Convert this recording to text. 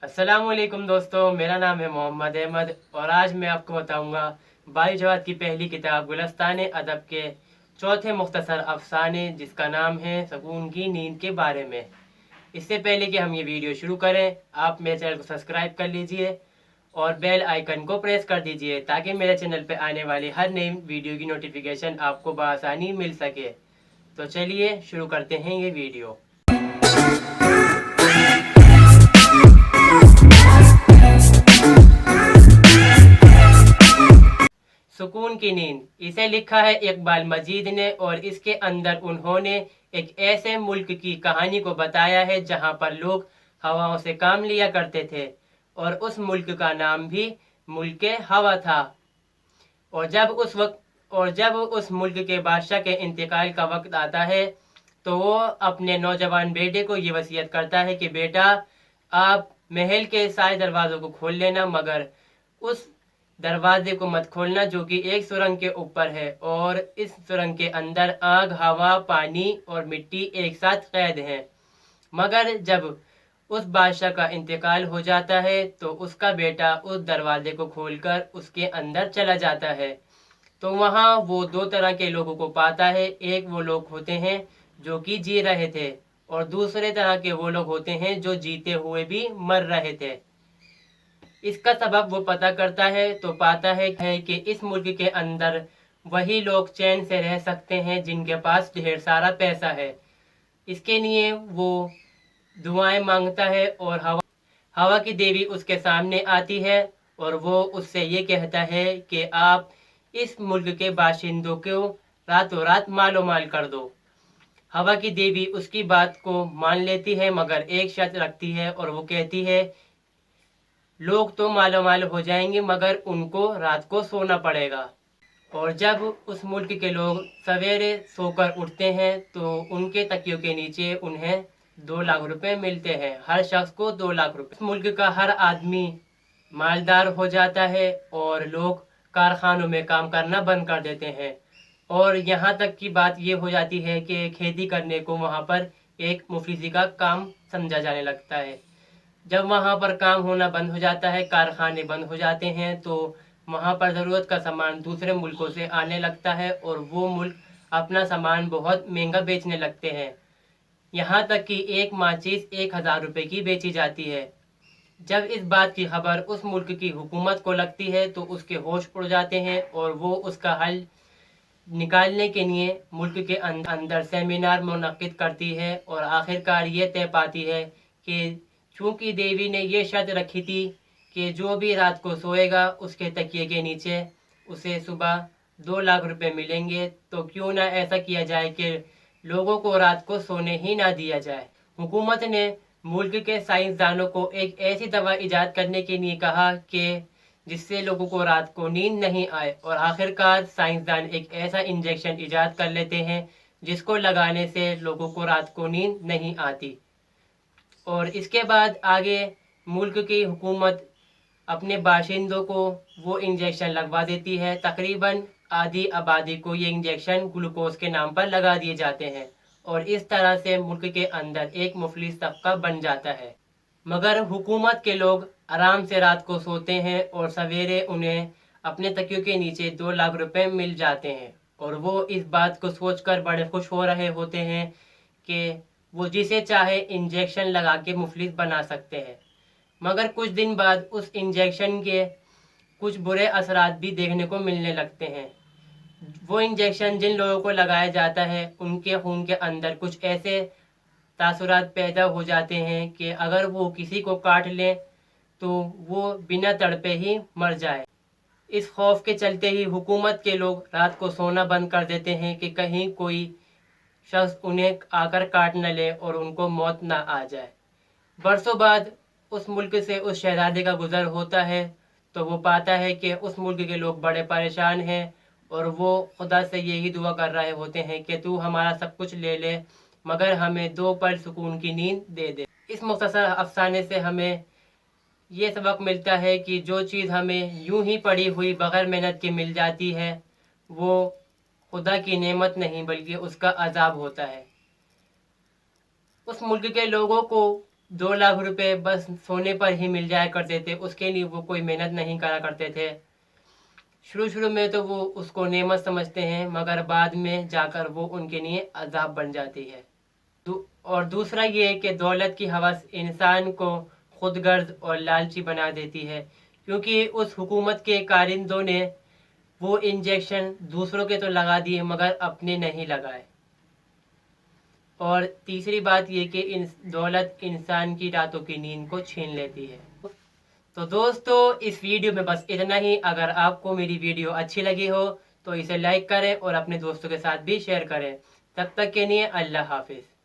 अस्सलामुअलैकुम दोस्तों, मेरा नाम है मोहम्मद अहमद और आज मैं आपको बताऊंगा बाई जवाद की पहली किताब गुलस्तान अदब के चौथे मुख्तसर अफसाने जिसका नाम है सुकून की नींद के बारे में। इससे पहले कि हम ये वीडियो शुरू करें, आप मेरे चैनल को सब्सक्राइब कर लीजिए और बेल आइकन को प्रेस कर दीजिए ताकि मेरे चैनल पर आने वाली हर नई वीडियो की नोटिफिकेशन आपको बआसानी मिल सके। तो चलिए शुरू करते हैं ये वीडियो। सुकून की नींद इसे लिखा है इकबाल मजीद ने और इसके अंदर उन्होंने एक ऐसे मुल्क की कहानी को बताया है जहां पर लोग हवाओं से काम लिया करते थे और उस मुल्क का नाम भी मुल्क हवा था। और जब उस मुल्क के बादशाह के इंतकाल का वक्त आता है तो वो अपने नौजवान बेटे को ये वसीयत करता है कि बेटा, आप महल के सारे दरवाज़ों को खोल लेना मगर उस दरवाजे को मत खोलना जो कि एक सुरंग के ऊपर है और इस सुरंग के अंदर आग, हवा, पानी और मिट्टी एक साथ कैद हैं। मगर जब उस बादशाह का इंतकाल हो जाता है तो उसका बेटा उस दरवाजे को खोलकर उसके अंदर चला जाता है। तो वहाँ वो दो तरह के लोगों को पाता है। एक वो लोग होते हैं जो कि जी रहे थे और दूसरे तरह के वो लोग होते हैं जो जीते हुए भी मर रहे थे। इसका सबब वो पता करता है तो पाता है कि इस मुल्क के अंदर वही लोग चैन से रह सकते हैं जिनके पास ढेर सारा पैसा है। इसके लिए वो दुआएं मांगता है और हवा की देवी उसके सामने आती है और वो उससे ये कहता है कि आप इस मुल्क के बाशिंदों को रातों रात मालो माल कर दो। हवा की देवी उसकी बात को मान लेती है मगर एक शर्त रखती है और वो कहती है लोग तो मालो माल हो जाएंगे मगर उनको रात को सोना पड़ेगा। और जब उस मुल्क के लोग सवेरे सोकर उठते हैं तो उनके तकियों के नीचे उन्हें 2 लाख रुपए मिलते हैं, हर शख्स को 2 लाख रुपए। इस मुल्क का हर आदमी मालदार हो जाता है और लोग कारखानों में काम करना बंद कर देते हैं और यहाँ तक की बात ये हो जाती है कि खेती करने को वहाँ पर एक मुफलिसी का काम समझा जाने लगता है। जब वहाँ पर काम होना बंद हो जाता है, कारखाने बंद हो जाते हैं तो वहाँ पर ज़रूरत का सामान दूसरे मुल्कों से आने लगता है और वो मुल्क अपना सामान बहुत महंगा बेचने लगते हैं। यहाँ तक कि एक माचिस 1,000 रुपये की बेची जाती है। जब इस बात की खबर उस मुल्क की हुकूमत को लगती है तो उसके होश उड़ जाते हैं और वो उसका हल निकालने के लिए मुल्क के अंदर सेमिनार मुनक्किद करती है और आखिरकार ये तय पाती है कि चूँकि देवी ने ये शर्त रखी थी कि जो भी रात को सोएगा उसके तकिए के नीचे उसे सुबह 2 लाख रुपए मिलेंगे, तो क्यों ना ऐसा किया जाए कि लोगों को रात को सोने ही ना दिया जाए। हुकूमत ने मुल्क के साइंसदानों को एक ऐसी दवा इजाद करने के लिए कहा कि जिससे लोगों को रात को नींद नहीं आए और आखिरकार साइंसदान एक ऐसा इंजेक्शन इजाद कर लेते हैं जिसको लगाने से लोगों को रात को नींद नहीं आती। और इसके बाद आगे मुल्क की हुकूमत अपने बाशिंदों को वो इंजेक्शन लगवा देती है। तकरीबन आधी आबादी को ये इंजेक्शन ग्लूकोज के नाम पर लगा दिए जाते हैं और इस तरह से मुल्क के अंदर एक मुफलिस तबका बन जाता है। मगर हुकूमत के लोग आराम से रात को सोते हैं और सवेरे उन्हें अपने तकियों के नीचे 2 लाख रुपए मिल जाते हैं और वो इस बात को सोचकर बड़े खुश हो रहे होते हैं कि वो जिसे चाहे इंजेक्शन लगा के मुफलिस बना सकते हैं। मगर कुछ दिन बाद उस इंजेक्शन के कुछ बुरे असरात भी देखने को मिलने लगते हैं। वो इंजेक्शन जिन लोगों को लगाया जाता है उनके खून के अंदर कुछ ऐसे तासुरात पैदा हो जाते हैं कि अगर वो किसी को काट लें तो वो बिना तड़पे ही मर जाए। इस खौफ के चलते ही हुकूमत के लोग रात को सोना बंद कर देते हैं कि कहीं कोई शख्स उन्हें आकर काट न ले और उनको मौत ना आ जाए। बरसों बाद उस मुल्क से उस शहजादे का गुजर होता है तो वो पाता है कि उस मुल्क के लोग बड़े परेशान हैं और वो खुदा से यही दुआ कर रहे होते हैं कि तू हमारा सब कुछ ले ले मगर हमें 2 पल सुकून की नींद दे दे। इस मुख्तसर अफसाने से हमें ये सबक मिलता है कि जो चीज़ हमें यूं ही पड़ी हुई बग़ैर मेहनत के मिल जाती है वो खुदा की नेमत नहीं बल्कि उसका अजाब होता है। उस मुल्क के लोगों को 2 लाख रुपए बस सोने पर ही मिल जाया करते थे, उसके लिए वो कोई मेहनत नहीं करा करते थे। शुरू शुरू में तो वो उसको नेमत समझते हैं, मगर बाद में जाकर वो उनके लिए अजाब बन जाती है। और दूसरा ये है कि दौलत की हवस इंसान को खुदगर्ज और लालची बना देती है, क्योंकि उस हुकूमत के कारिंदों ने वो इंजेक्शन दूसरों के तो लगा दिए मगर अपने नहीं लगाए। और तीसरी बात ये कि दौलत इंसान की रातों की नींद को छीन लेती है। तो दोस्तों, इस वीडियो में बस इतना ही। अगर आपको मेरी वीडियो अच्छी लगी हो तो इसे लाइक करें और अपने दोस्तों के साथ भी शेयर करें। तब तक के लिए अल्लाह हाफिज़।